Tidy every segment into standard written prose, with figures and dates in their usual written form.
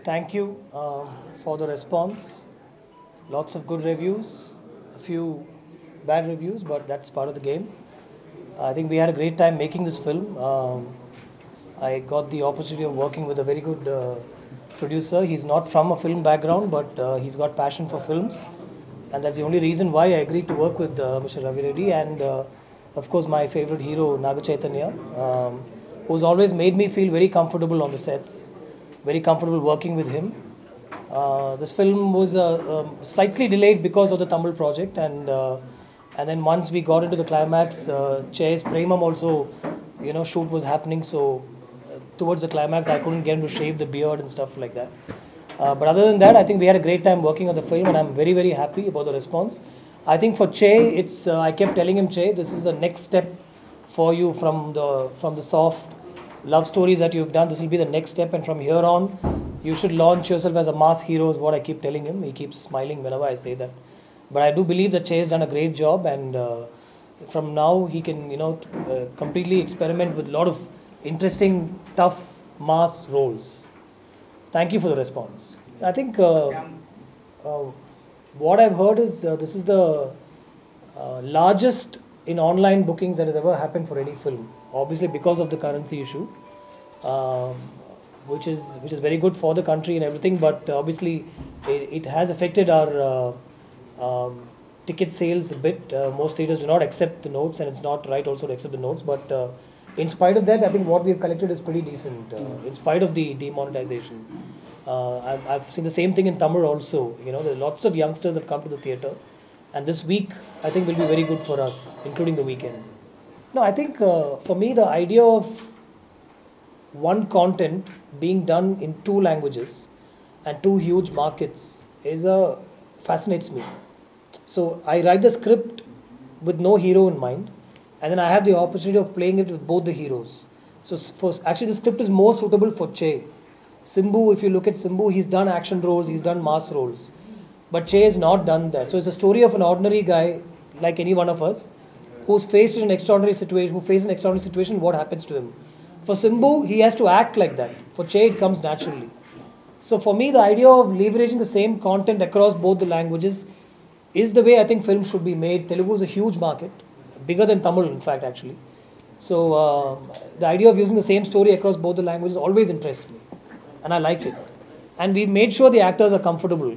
Thank you for the response. Lots of good reviews, a few bad reviews, but that's part of the game. I think we had a great time making this film. I got the opportunity of working with a very good producer. He's not from a film background, but he's got passion for films. And that's the only reason why I agreed to work with Mr. Ravi Reddy and, of course, my favorite hero, Naga Chaitanya, who's always made me feel very comfortable on the sets, very comfortable working with him. This film was slightly delayed because of the Tamil project, and then once we got into the climax, Chay's Premam also, shoot was happening. So towards the climax, I couldn't get him to shave the beard and stuff like that. But other than that, I think we had a great time working on the film, and I'm very, very happy about the response. I think for Chay, it's I kept telling him, Chay, this is the next step for you from the soft love stories that you've done. This will be the next step, and from here on, you should launch yourself as a mass hero. Is what I keep telling him. He keeps smiling whenever I say that. But I do believe that Chay has done a great job, and from now he can, completely experiment with a lot of interesting, tough mass roles. Thank you for the response. I think what I've heard is this is the largest in online bookings that has ever happened for any film. Obviously, because of the currency issue, which is very good for the country and everything. But obviously, it has affected our ticket sales a bit. Most theaters do not accept the notes, and it's not right also to accept the notes. But in spite of that, I think what we've collected is pretty decent. In spite of the demonetization, I've seen the same thing in Tamil also. There are lots of youngsters have come to the theater, and this week I think will be very good for us, including the weekend. No, I think for me the idea of one content being done in two languages and two huge markets fascinates me. So I write the script with no hero in mind, and then I have the opportunity of playing it with both the heroes. So actually the script is more suitable for Che. Simbu, if you look at Simbu, he's done action roles, he's done mass roles. But Che has not done that. So it's a story of an ordinary guy, like any one of us, who's faced in an extraordinary situation, what happens to him. For Simbu, he has to act like that. For Che, it comes naturally. So for me, the idea of leveraging the same content across both the languages is the way I think films should be made. Telugu is a huge market, bigger than Tamil, in fact, actually. So the idea of using the same story across both the languages always interests me, and I like it. And we made sure the actors are comfortable.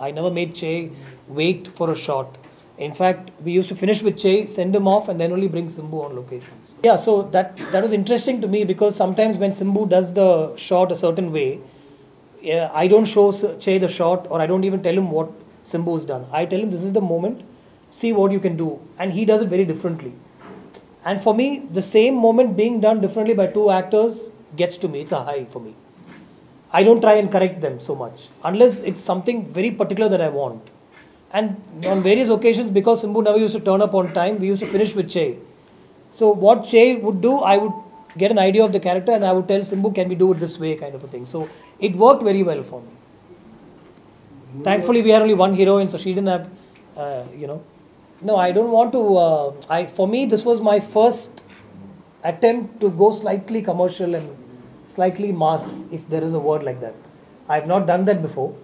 I never made Che wait for a shot. In fact, we used to finish with Che, send him off, and then only bring Simbu on locations. Yeah, so that was interesting to me, because sometimes when Simbu does the shot a certain way, I don't show Che the shot, or I don't even tell him what Simbu's done. I tell him, this is the moment, see what you can do. And he does it very differently. And for me, the same moment being done differently by two actors gets to me. It's a high for me. I don't try and correct them so much, unless it's something very particular that I want. And on various occasions, because Simbu never used to turn up on time, we used to finish with Che. So what Che would do, I would get an idea of the character, and I would tell Simbu, can we do it this way, kind of a thing. So it worked very well for me. Thankfully, we had only one heroine, so she didn't have, No, I don't want to. For me, this was my first attempt to go slightly commercial and slightly mass, if there is a word like that. I've not done that before.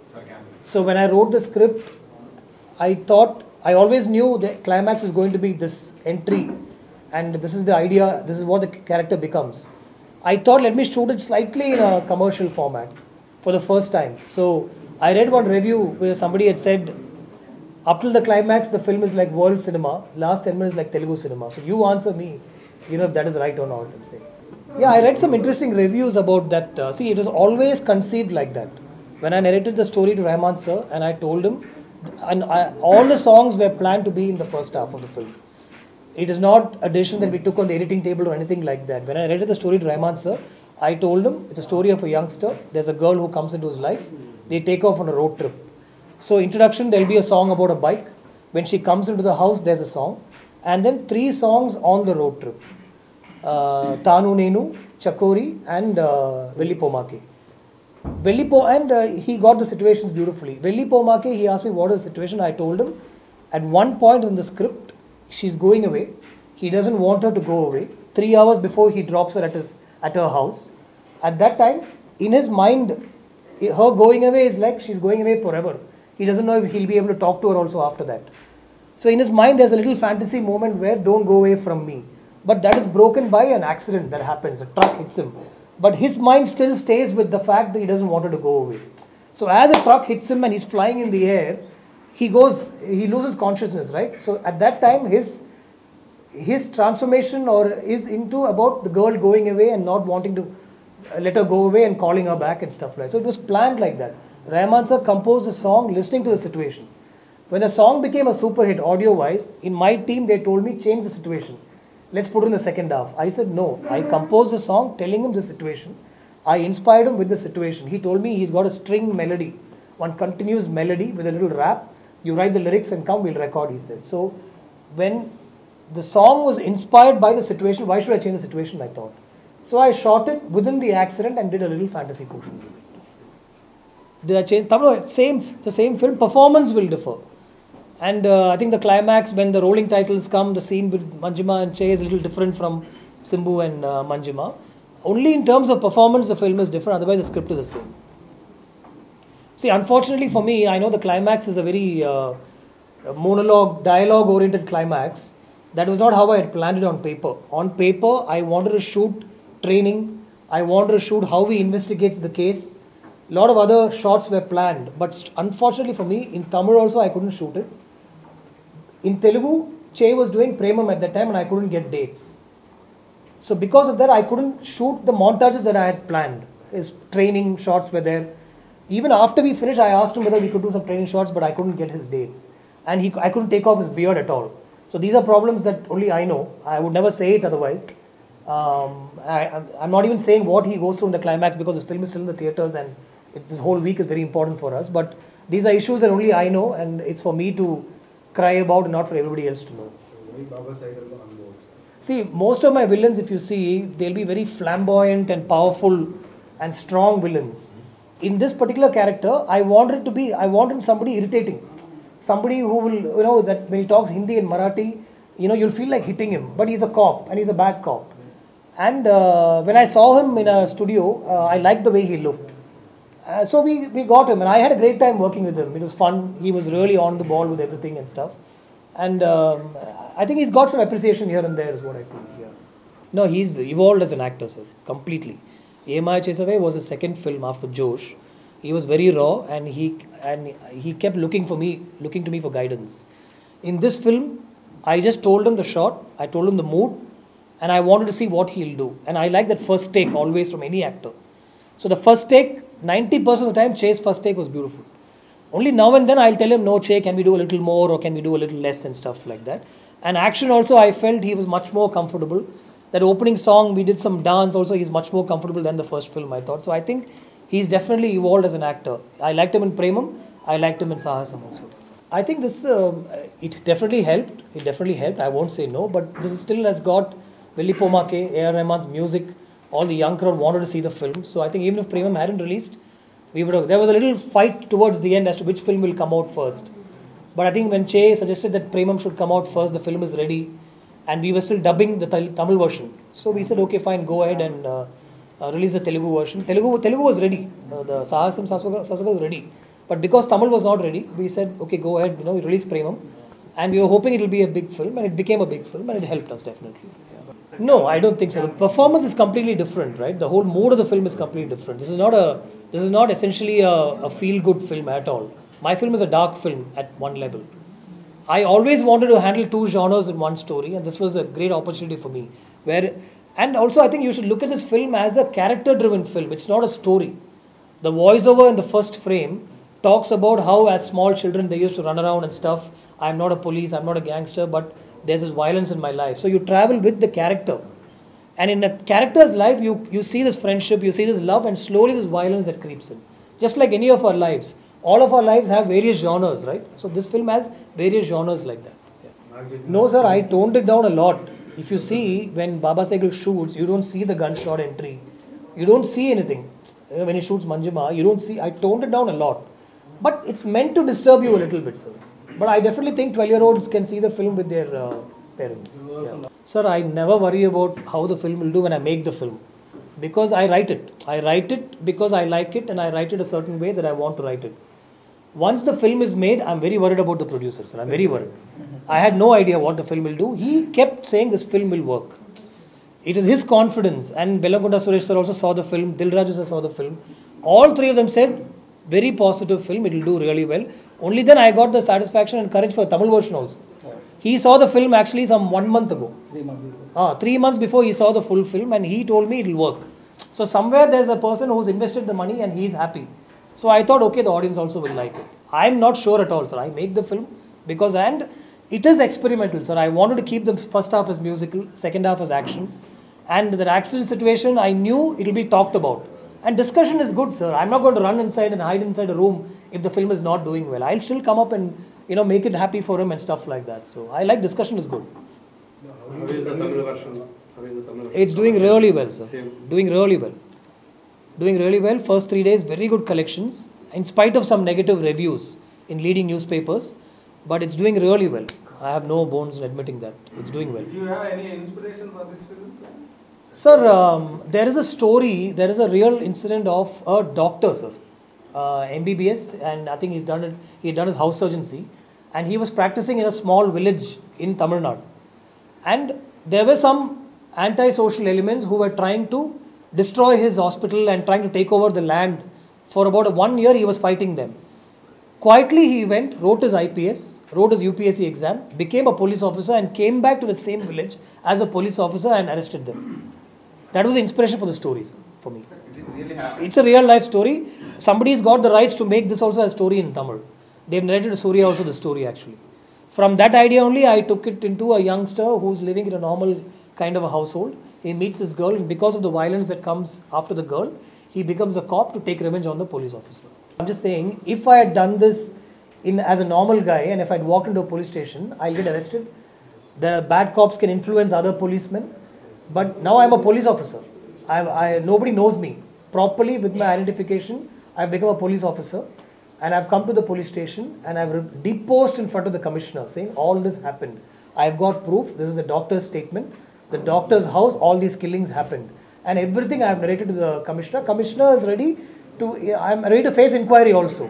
So when I wrote the script, I always knew the climax is going to be this entry, and this is the idea, this is what the character becomes. I thought, let me shoot it slightly in a commercial format for the first time. So I read one review where somebody had said, up till the climax, the film is like world cinema, last 10 minutes like Telugu cinema. So you answer me, if that is right or not. I'm saying. Yeah, I read some interesting reviews about that. See, it was always conceived like that. When I narrated the story to Rahman sir, and I told him, all the songs were planned to be in the first half of the film. It is not a decision that we took on the editing table or anything like that. When I narrated the story to Rahman sir, I told him, it's a story of a youngster. There's a girl who comes into his life. They take off on a road trip. So introduction, there'll be a song about a bike. When she comes into the house, there's a song. And then 3 songs on the road trip. Tanu Nenu, Chakori, and Vellipomake. And he got the situations beautifully. Vellipomake, he asked me what is the situation. I told him, at one point in the script, she's going away. He doesn't want her to go away. 3 hours before he drops her at her house. At that time, in his mind, Her going away is like she's going away forever. He doesn't know if he'll be able to talk to her also after that. So in his mind, there's a little fantasy moment where don't go away from me. But that is broken by an accident that happens. A truck hits him. But his mind still stays with the fact that he doesn't want her to go away. So as a truck hits him and he's flying in the air, he loses consciousness, right? So at that time, his transformation is into about the girl going away and not wanting to let her go away and calling her back and stuff like that. So it was planned like that. Rahman sir composed the song listening to the situation. When the song became a super hit audio-wise, in my team they told me change the situation. Let's put it in the second half. I said no. I composed the song telling him the situation. I inspired him with the situation. He told me he's got a string melody, one continuous melody with a little rap. You write the lyrics and come, we'll record, he said. So when the song was inspired by the situation, why should I change the situation, I thought. So I shot it within the accident and did a little fantasy portion. Did I change? The same film, performance will differ. And I think the climax, when the rolling titles come, the scene with Manjima and Che is a little different from Simbu and Manjima. Only in terms of performance, the film is different, otherwise the script is the same. See, unfortunately for me, I know the climax is a very monologue, dialogue-oriented climax. That was not how I had planned it on paper. On paper, I wanted to shoot training. I wanted to shoot how he investigates the case. A lot of other shots were planned. But unfortunately for me, in Tamil also, I couldn't shoot it. In Telugu, Che was doing Premam at that time and I couldn't get dates. So because of that, I couldn't shoot the montages that I had planned. His training shots were there. Even after we finished, I asked him whether we could do some training shots, but I couldn't get his dates. And I couldn't take off his beard at all. So these are problems that only I know. I would never say it otherwise. I'm not even saying what he goes through in the climax because this film is still in the theatres and this whole week is very important for us. But these are issues that only I know and it's for me to cry about and not for everybody else to know. See, most of my villains, if you see, they'll be very flamboyant and powerful and strong villains. In this particular character, I wanted somebody irritating. Somebody who will, that when he talks Hindi and Marathi, you'll feel like hitting him. But he's a cop and he's a bad cop. And when I saw him in a studio, I liked the way he looked. So we got him and I had a great time working with him. It was fun. He was really on the ball with everything and stuff. And I think he's got some appreciation here and there is what I feel. Yeah. No, he's evolved as an actor, sir, completely. Yemaya Chesave was his second film after Josh. He was very raw and he kept looking to me for guidance. In this film, I just told him the shot, I told him the mood, and I wanted to see what he'll do. And I like that first take always from any actor. So the first take, 90% of the time, Che's first take was beautiful. Only now and then I'll tell him, no, Che, can we do a little more or can we do a little less and stuff like that. And action also, I felt he was much more comfortable. That opening song, we did some dance also, he's much more comfortable than the first film, I thought. So I think he's definitely evolved as an actor. I liked him in Premam, I liked him in Sahasam also. I think this, it definitely helped. I won't say no, but this still has got Velli Pomake, A.R. Rahman's music. All the young crowd wanted to see the film. So I think even if Premam hadn't released, there was a little fight towards the end as to which film will come out first. But I think when Che suggested that Premam should come out first, the film is ready. And we were still dubbing the Tamil version. So we said, okay, fine, go ahead and release the Telugu version. Telugu was ready. The Sahasam Swasaga was ready. But because Tamil was not ready, we said, okay, go ahead, we release Premam. And we were hoping it will be a big film. And it became a big film and it helped us definitely. Yeah. No, I don't think so. The performance is completely different, right? The whole mood of the film is completely different. This is not essentially a feel-good film at all. My film is a dark film at one level. I always wanted to handle two genres in one story, and this was a great opportunity for me. And also, I think you should look at this film as a character-driven film. It's not a story. The voiceover in the first frame talks about how, as small children, they used to run around and stuff. I'm not a police, I'm not a gangster, but there's this violence in my life. So you travel with the character. And in a character's life, you see this friendship, you see this love, and slowly this violence that creeps in. Just like any of our lives. All of our lives have various genres, right? So this film has various genres like that. Yeah. No, sir, I toned it down a lot. If you see, when Baba Sehgal shoots, you don't see the gunshot entry. You don't see anything. When he shoots Manjima, you don't see. I toned it down a lot. But it's meant to disturb you a little bit, sir. But I definitely think 12-year-olds can see the film with their parents. Yeah. Sir, I never worry about how the film will do when I make the film. Because I write it. I write it because I like it and I write it a certain way that I want to write it. Once the film is made, I'm very worried about the producers. I'm very worried. I had no idea what the film will do. He kept saying this film will work. It is his confidence. And Bellankonda Suresh sir also saw the film. Dilraju sir saw the film. All three of them said, very positive film. It will do really well. Only then I got the satisfaction and courage for the Tamil version also. He saw the film actually some 1 month ago. 3 months before. 3 months before he saw the full film and he told me it will work. So somewhere there's a person who's invested the money and he's happy. So I thought, okay, the audience also will like it. I'm not sure at all, sir. I make the film because, and it is experimental, sir. I wanted to keep the first half as musical, second half as action. And that accident situation, I knew it will be talked about. And discussion is good, sir. I'm not going to run inside and hide inside a room if the film is not doing well. I'll still come up and, make it happy for him and stuff like that. So I like discussion is good. How is the Tamil version? It's doing really well, sir. Doing really well. Doing really well. First 3 days, very good collections. In spite of some negative reviews in leading newspapers. But it's doing really well. I have no bones in admitting that. It's doing well. Do you have any inspiration for this film? Sir, there is a story, there is a real incident of a doctor, sir. MBBS, and I think he had done his house surgency. And he was practicing in a small village in Tamil Nadu. And there were some anti-social elements who were trying to destroy his hospital and trying to take over the land. For about 1 year, he was fighting them. Quietly, he went, wrote his IPS, wrote his UPSC exam, became a police officer and came back to the same village as a police officer and arrested them. That was the inspiration for the stories for me. It's a real life story. Somebody's got the rights to make this also a story in Tamil. They've narrated to Surya also the story actually. From that idea only, I took it into a youngster who's living in a normal kind of a household. He meets this girl and because of the violence that comes after the girl, he becomes a cop to take revenge on the police officer. I'm just saying, if I had done this as a normal guy and if I'd walked into a police station, I'll get arrested. The bad cops can influence other policemen. But now I'm a police officer. Nobody knows me. Properly with my identification, I've become a police officer. And I've come to the police station and I've deposed in front of the commissioner saying all this happened. I've got proof. This is the doctor's statement. The doctor's house, all these killings happened. And everything I've narrated to the commissioner. Commissioner is ready to, I'm ready to face inquiry also.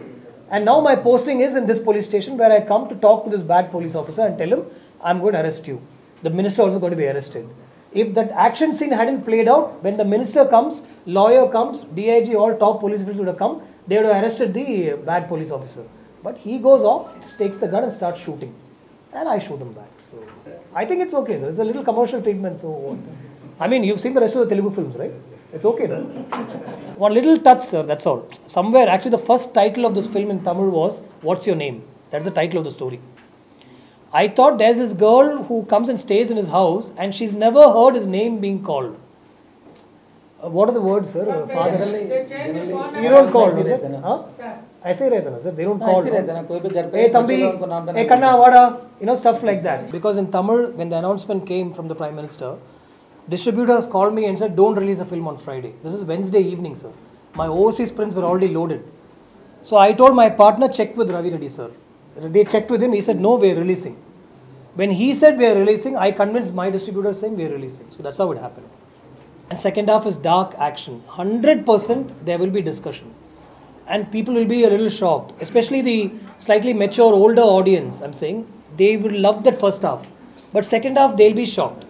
And now my posting is in this police station where I come to talk to this bad police officer and tell him, I'm going to arrest you. The minister also going to be arrested. If that action scene hadn't played out, when the minister comes, lawyer comes, DIG, all top police officers would have come, they would have arrested the bad police officer. But he goes off, takes the gun and starts shooting. And I shoot him back. So I think it's okay, sir. It's a little commercial treatment. So, I mean, you've seen the rest of the Telugu films, right? It's okay, no? One little touch, sir, that's all. Somewhere, actually, the first title of this film in Tamil was, What's Your Name? That's the title of the story. I thought there's this girl who comes and stays in his house and she's never heard his name being called. What are the words, sir? Father? You don't call, is it? Huh? ऐसे रहता ना, sir. They don't call. Hey, Thambi, hey, Kanna, Vada, stuff like that. Because in Tamil, when the announcement came from the Prime Minister, distributors called me and said, don't release a film on Friday. This is Wednesday evening, sir. My overseas prints were already loaded. So I told my partner, check with Ravi Reddy, sir. They checked with him. He said, no, we're releasing. When he said we're releasing, I convinced my distributors saying we're releasing. So that's how it happened. And second half is dark action. 100% there will be discussion. And people will be a little shocked. Especially the slightly mature, older audience, I'm saying. They will love that first half. But second half, they'll be shocked.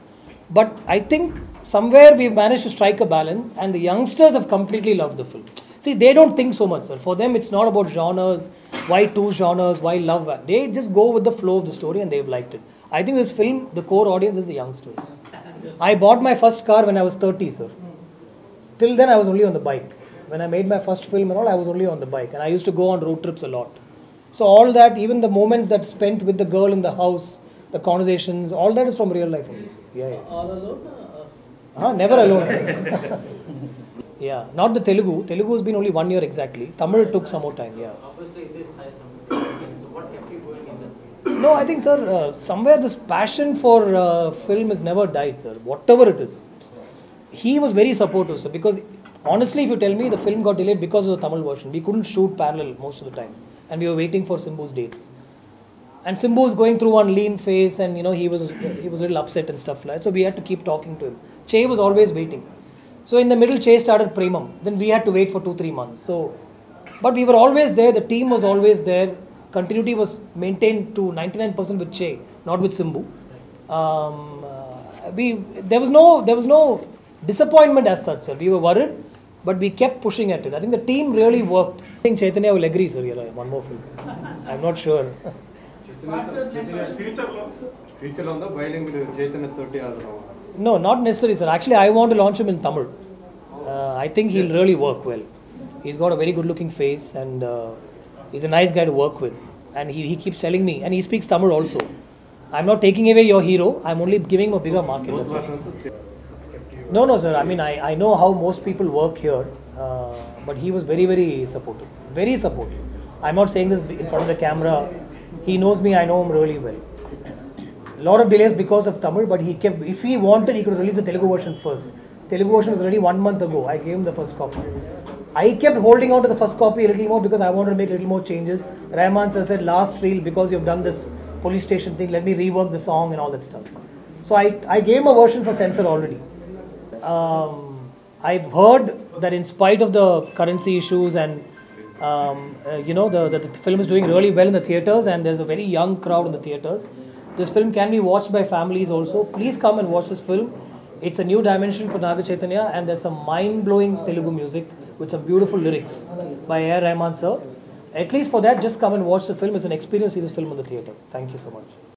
But I think somewhere we've managed to strike a balance. And the youngsters have completely loved the film. See, they don't think so much, sir. For them, it's not about genres. Why two genres? Why love? They just go with the flow of the story and they've liked it. I think this film, the core audience is the youngsters. I bought my first car when I was 30, sir. Till then, I was only on the bike. When I made my first film and all, I was only on the bike. And I used to go on road trips a lot. So all that, even the moments that spent with the girl in the house, the conversations, all that is from real life. Yeah, yeah. All alone? Never alone, sir. Yeah, not the Telugu. Telugu has been only 1 year exactly. Tamil took some more time, yeah. Obviously, it is Sahasam. So what kept you going in that? No, I think, sir, somewhere this passion for film has never died, sir. Whatever it is. He was very supportive, sir, because honestly, if you tell me, the film got delayed because of the Tamil version. We couldn't shoot parallel most of the time. And we were waiting for Simbu's dates. And Simbu was going through one lean phase and, he was a little upset and stuff like that. So we had to keep talking to him. Che was always waiting. So in the middle, Che started Premam. Then we had to wait for 2-3 months. So, but we were always there. The team was always there. Continuity was maintained to 99% with Che, not with Simbu. There was no disappointment as such, sir. We were worried, but we kept pushing at it. I think the team really worked. I think Chaitanya will agree, sir. One more film. I'm not sure. Future on the bowling with Chaitanya 30 No, not necessarily, sir. Actually, I want to launch him in Tamil. I think he'll really work well. He's got a very good-looking face, and he's a nice guy to work with. And he keeps telling me, and he speaks Tamil also. I'm not taking away your hero. I'm only giving him a bigger market. That's it. No, sir. I mean, I know how most people work here, but he was very, very supportive. Very supportive. I'm not saying this in front of the camera. He knows me. I know him really well. A lot of delays because of Tamil, but he kept. If he wanted, he could release the Telugu version first. Telugu version was ready 1 month ago. I gave him the first copy. I kept holding on to the first copy a little more because I wanted to make a little more changes. Rahman sir said, last reel, because you've done this police station thing, let me rework the song and all that stuff. So I gave him a version for censor already. I've heard that in spite of the currency issues and the film is doing really well in the theatres, and there's a very young crowd in the theatres. This film can be watched by families also. Please come and watch this film. It's a new dimension for Naga Chaitanya, and there's some mind-blowing Telugu music with some beautiful lyrics by A. Rahman sir. At least for that, just come and watch the film. It's an experience to see this film in the theatre. Thank you so much.